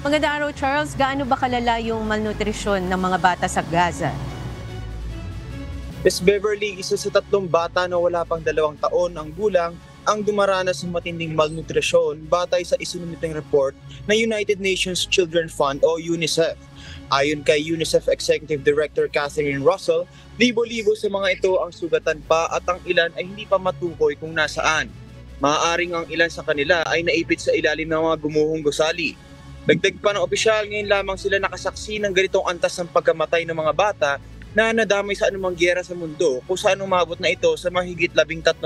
Magandang araw, Charles. Gaano ba kalala yung malnutrisyon ng mga bata sa Gaza? Miss Beverly, isa sa 3 bata na wala pang 2 taon ang gulang ang dumaranas ng matinding malnutrisyon batay sa isinumiteng report ng United Nations Children Fund o UNICEF. Ayon kay UNICEF Executive Director Catherine Russell, libo-libo sa mga ito ang sugatan pa at ang ilan ay hindi pa matukoy kung nasaan. Maaaring ang ilan sa kanila ay naipit sa ilalim ng mga gumuhong gusali. Dagdag pa ng opisyal, ngayon lamang sila nakasaksi ng ganitong antas ng pagkamatay ng mga bata na nadamay sa anumang giyera sa mundo kung saan umabot na ito sa mahigit 13,000.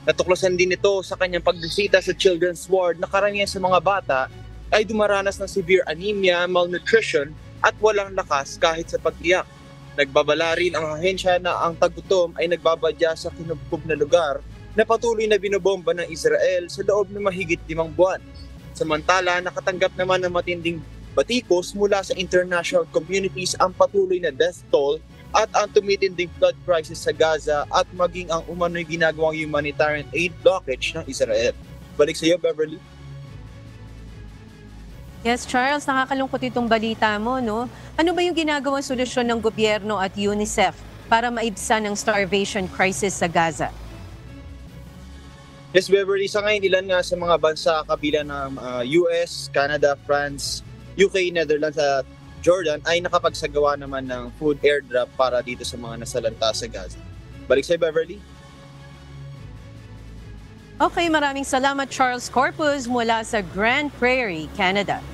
Natuklasan din ito sa kanyang pagbisita sa Children's Ward na karamihan sa mga bata ay dumaranas ng severe anemia, malnutrition at walang lakas kahit sa pag-iyak. Nagbabala rin ang ahensya na ang tagutom ay nagbabadya sa kinubkob na lugar na patuloy na binobomba ng Israel sa loob ng mahigit 5 buwan. Samantala, nakatanggap naman ng matinding batikos mula sa international communities ang patuloy na death toll at ang tumitinding flood crisis sa Gaza at maging ang umano'y ginagawang humanitarian aid blockage ng Israel. Balik sa iyo, Beverly. Yes, Charles, nakakalungkot itong balita mo, no? Ano ba yung ginagawang solusyon ng gobyerno at UNICEF para maibsan ang starvation crisis sa Gaza? Yes, Beverly, sa ngayon ilan nga sa mga bansa kabilang ng US, Canada, France, UK, Netherlands at Jordan ay nakapagsagawa naman ng food airdrop para dito sa mga nasalanta sa Gaza. Balik sa Beverly. Okay, maraming salamat, Charles Corpus mula sa Grand Prairie, Canada.